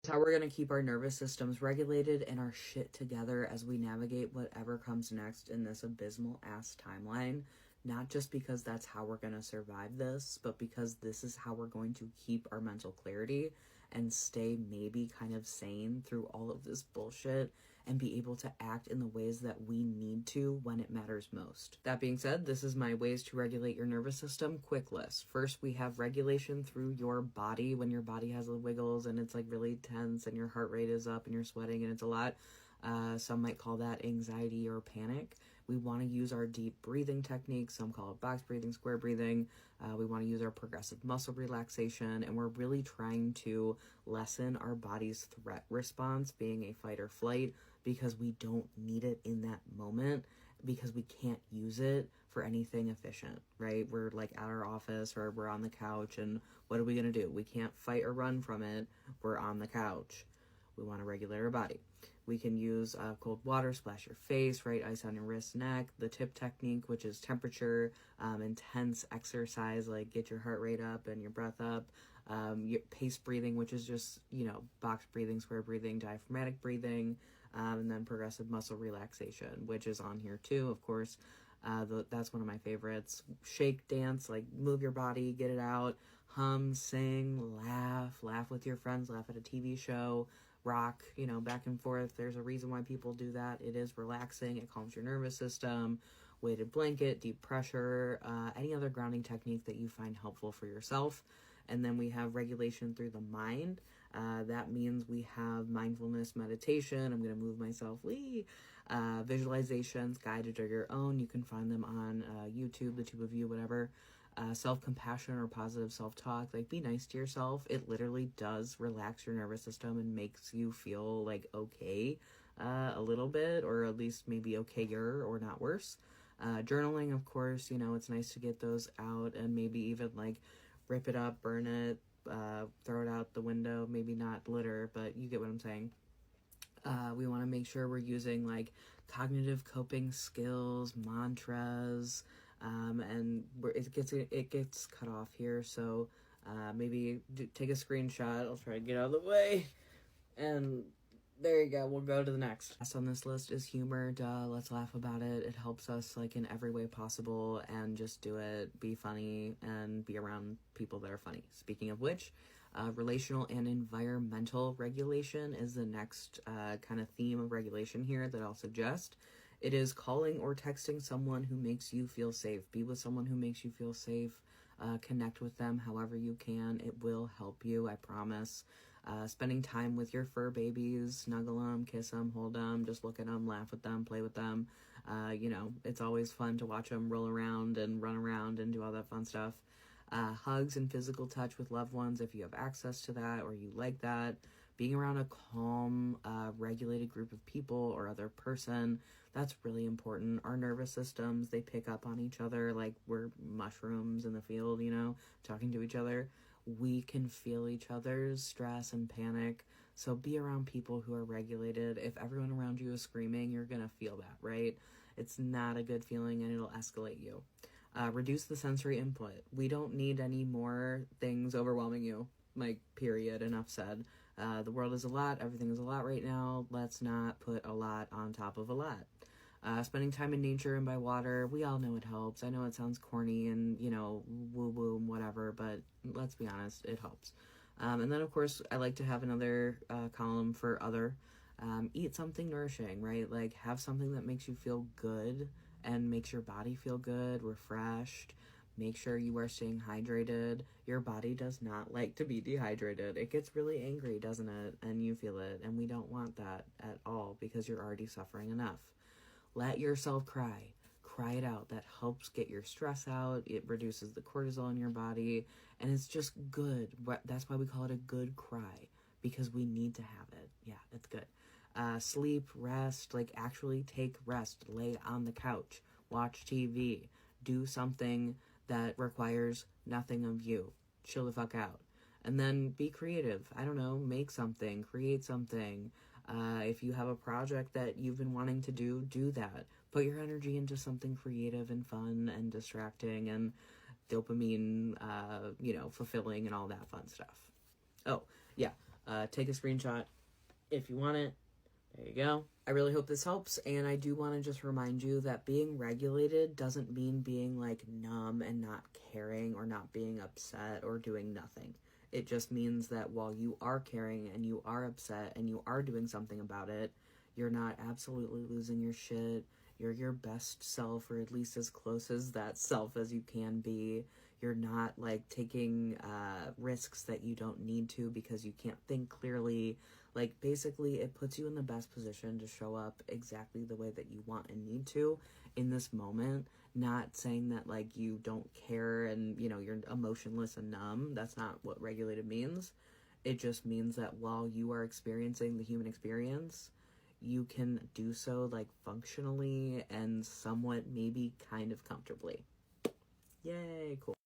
How we're going to keep our nervous systems regulated and our shit together as we navigate whatever comes next in this abysmal ass timeline. Not just because that's how we're going to survive this, but because this is how we're going to keep our mental clarity and stay maybe kind of sane through all of this bullshit and be able to act in the ways that we need to when it matters most. That being said, this is my ways to regulate your nervous system quick list. First, we have regulation through your body when your body has the wiggles and it's like really tense and your heart rate is up and you're sweating and it's a lot. Some might call that anxiety or panic. We want to use our deep breathing techniques. Some call it box breathing, square breathing. We want to use our progressive muscle relaxation. And we're really trying to lessen our body's threat response, being a fight or flight, because we don't need it in that moment, because we can't use it for anything efficient, right? We're like at our office or we're on the couch, and what are we going to do? We can't fight or run from it. We're on the couch. We want to regulate our body. We can use cold water, splash your face, right? Ice on your wrist, neck. The tip technique, which is temperature, intense exercise, like get your heart rate up and your breath up. Your pace breathing, which is just, box breathing, square breathing, diaphragmatic breathing, and then progressive muscle relaxation, which is on here too, of course. That's one of my favorites. Shake, dance, like move your body, get it out, hum, sing, laugh with your friends, laugh at a TV show, rock, back and forth. There's a reason why people do that. It is relaxing. It calms your nervous system. Weighted blanket, deep pressure, any other grounding technique that you find helpful for yourself. And then we have regulation through the mind. That means we have mindfulness meditation. I'm going to move myself. Visualizations, guided or your own. You can find them on YouTube, the tube of you, whatever. Self-compassion or positive self-talk. Like, be nice to yourself. It literally does relax your nervous system and makes you feel like okay a little bit, or at least maybe okayer or not worse. Journaling, of course, it's nice to get those out and maybe even like rip it up, burn it, throw it out the window. Maybe not litter, but you get what I'm saying. We want to make sure we're using like cognitive coping skills, mantras, and it gets cut off here. So maybe take a screenshot. I'll try to get out of the way. And there you go. We'll go to the next. Last on this list is humor. Duh. Let's laugh about it. It helps us like in every way possible, and just do it. Be funny and be around people that are funny. Speaking of which, relational and environmental regulation is the next kind of theme of regulation here that I'll suggest. It is calling or texting someone who makes you feel safe. Be with someone who makes you feel safe. Connect with them however you can. It will help you, I promise. Spending time with your fur babies, snuggle them, kiss them, hold them, just look at them, laugh with them, play with them. It's always fun to watch them roll around and run around and do all that fun stuff. Hugs and physical touch with loved ones if you have access to that or you like that. Being around a calm, regulated group of people or other person, that's really important. Our nervous systems, they pick up on each other like we're mushrooms in the field, talking to each other. We can feel each other's stress and panic. So be around people who are regulated. If everyone around you is screaming, you're going to feel that, right? It's not a good feeling and it'll escalate you. Reduce the sensory input. We don't need any more things overwhelming you. Like, period. Enough said. The world is a lot. Everything is a lot right now. Let's not put a lot on top of a lot. Spending time in nature and by water, we all know it helps. I know it sounds corny and, woo-woo and whatever, but let's be honest, it helps. And then, of course, I like to have another column for other. Eat something nourishing, right? Like, have something that makes you feel good and makes your body feel good, refreshed. Make sure you are staying hydrated. Your body does not like to be dehydrated. It gets really angry, doesn't it? And you feel it. And we don't want that at all because you're already suffering enough. Let yourself cry. Cry it out. That helps get your stress out. It reduces the cortisol in your body. And it's just good. That's why we call it a good cry. Because we need to have it. Yeah, it's good. Sleep, rest, like actually take rest. Lay on the couch. Watch TV. Do something that requires nothing of you. Chill the fuck out. And then be creative. I don't know, make something, create something. If you have a project that you've been wanting to do that. Put your energy into something creative and fun and distracting and dopamine, fulfilling and all that fun stuff. Oh, yeah. Take a screenshot if you want it. There you go. I really hope this helps, and I do want to just remind you that being regulated doesn't mean being like numb and not caring or not being upset or doing nothing. It just means that while you are caring and you are upset and you are doing something about it, you're not absolutely losing your shit. You're your best self, or at least as close as that self as you can be. You're not like taking risks that you don't need to because you can't think clearly. Like, basically, it puts you in the best position to show up exactly the way that you want and need to in this moment. Not saying that, like, you don't care and, you know, you're emotionless and numb. That's not what regulated means. It just means that while you are experiencing the human experience, you can do so, like, functionally and somewhat maybe kind of comfortably. Yay, cool.